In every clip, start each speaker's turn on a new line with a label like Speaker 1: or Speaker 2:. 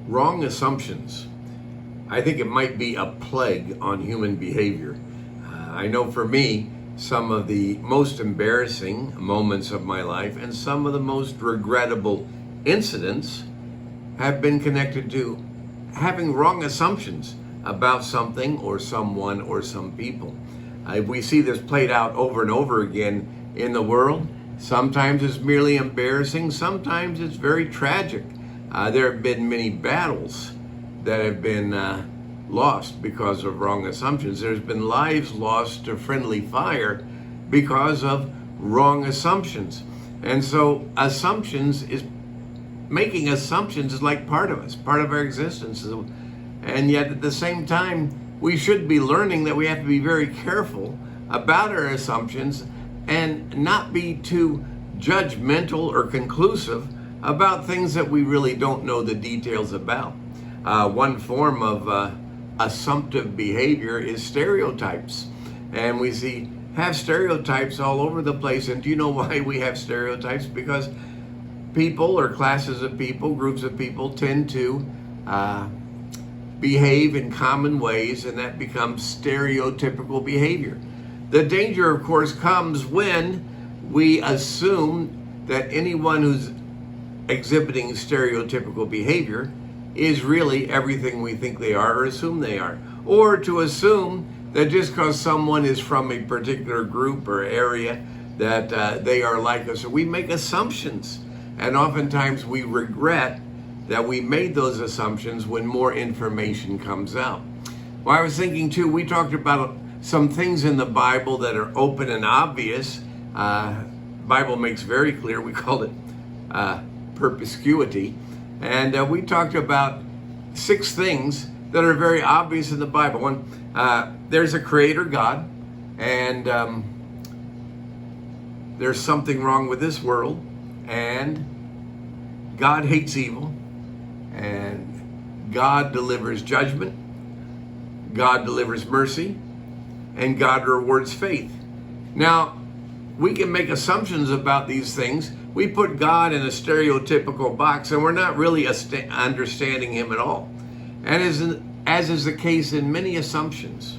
Speaker 1: Wrong assumptions. I think it might be a plague on human behavior. I know for me, some of the most embarrassing moments of my life and some of the most regrettable incidents have been connected to having wrong assumptions about something or someone or some people. We see this played out over and over again in the world. Sometimes it's merely embarrassing, sometimes it's very tragic. There have been many battles that have been lost because of wrong assumptions. There's been lives lost to friendly fire because of wrong assumptions. And so making assumptions is like part of us, part of our existence. And yet at the same time, we should be learning that we have to be very careful about our assumptions and not be too judgmental or conclusive about things that we really don't know the details about. One form of assumptive behavior is stereotypes. And we have stereotypes all over the place. And do you know why we have stereotypes? Because people or classes of people, groups of people tend to behave in common ways, and that becomes stereotypical behavior. The danger, of course, comes when we assume that anyone who's exhibiting stereotypical behavior is really everything we think they are or assume they are. Or to assume that just because someone is from a particular group or area that they are like us. So we make assumptions, and oftentimes we regret that we made those assumptions when more information comes out. Well, I was thinking too, we talked about some things in the Bible that are open and obvious. Bible makes very clear, we called it perpescuity. And we talked about 6 things that are very obvious in the Bible. One, there's a creator God, and there's something wrong with this world, and God hates evil, and God delivers judgment, God delivers mercy, and God rewards faith. Now, we can make assumptions about these things. We put God in a stereotypical box, and we're not really understanding him at all. And as is the case in many assumptions,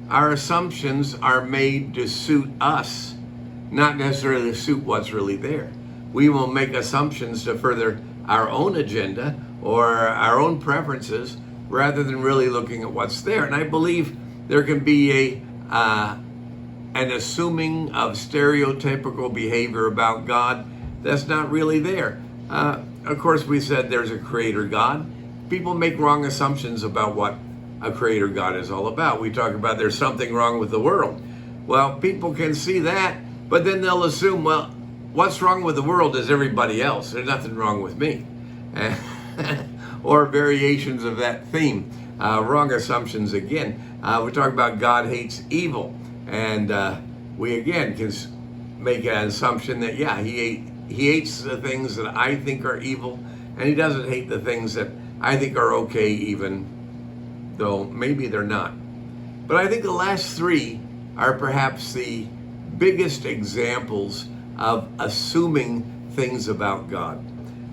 Speaker 1: our assumptions are made to suit us, not necessarily to suit what's really there. We will make assumptions to further our own agenda or our own preferences rather than really looking at what's there. And I believe there can be an assuming of stereotypical behavior about God that's not really there. Of course, we said there's a creator God. People make wrong assumptions about what a creator God is all about. We talk about there's something wrong with the world. Well, people can see that, but then they'll assume, well, what's wrong with the world is everybody else. There's nothing wrong with me. Or variations of that theme. Wrong assumptions again. We talk about God hates evil. And we again can make an assumption that, yeah, he hates the things that I think are evil, and he doesn't hate the things that I think are okay, even though maybe they're not. But I think the last 3 are perhaps the biggest examples of assuming things about God.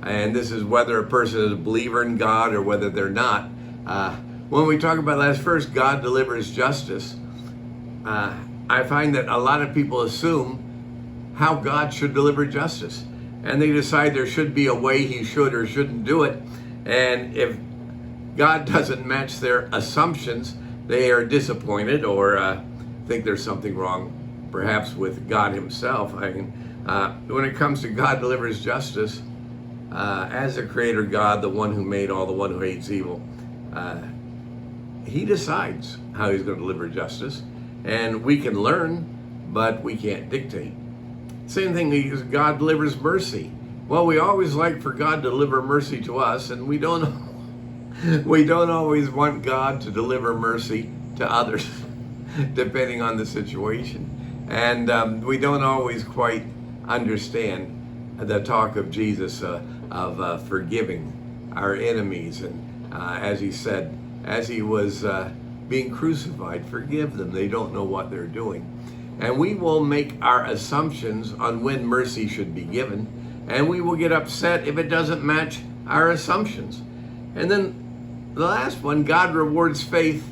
Speaker 1: And this is whether a person is a believer in God or whether they're not. When we talk about last verse, God delivers justice, I find that a lot of people assume how God should deliver justice. And they decide there should be a way he should or shouldn't do it. And if God doesn't match their assumptions, they are disappointed or think there's something wrong, perhaps with God himself. When it comes to God delivers justice, as a creator God, the one who made all, the one who hates evil, he decides how he's going to deliver justice. And we can learn, but we can't dictate. Same thing is God delivers mercy. Well, we always like for God to deliver mercy to us, and we don't always want God to deliver mercy to others, depending on the situation. And we don't always quite understand the talk of Jesus of forgiving our enemies. And as he said, as he was being crucified, forgive them. They don't know what they're doing. And we will make our assumptions on when mercy should be given, and we will get upset if it doesn't match our assumptions. And then the last one, God rewards faith.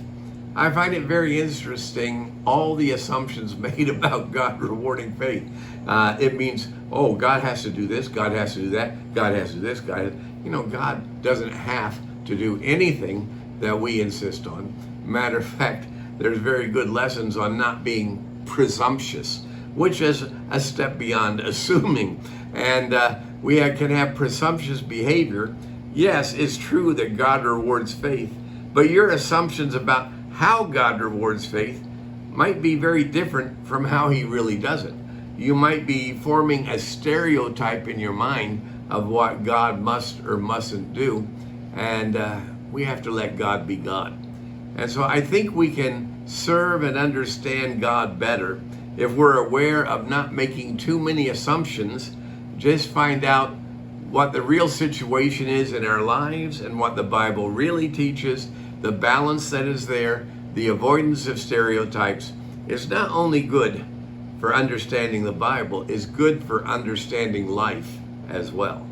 Speaker 1: I find it very interesting, all the assumptions made about God rewarding faith. It means, oh, God has to do this, God has to do that, God has to do this, God doesn't have to do anything that we insist on. Matter of fact, there's very good lessons on not being presumptuous, which is a step beyond assuming. And we can have presumptuous behavior. Yes, it's true that God rewards faith, but your assumptions about how God rewards faith might be very different from how he really does it. You might be forming a stereotype in your mind of what God must or mustn't do, and we have to let God be God. And so I think we can serve and understand God better if we're aware of not making too many assumptions, just find out what the real situation is in our lives and what the Bible really teaches, the balance that is there, the avoidance of stereotypes is not only good for understanding the Bible, is good for understanding life as well.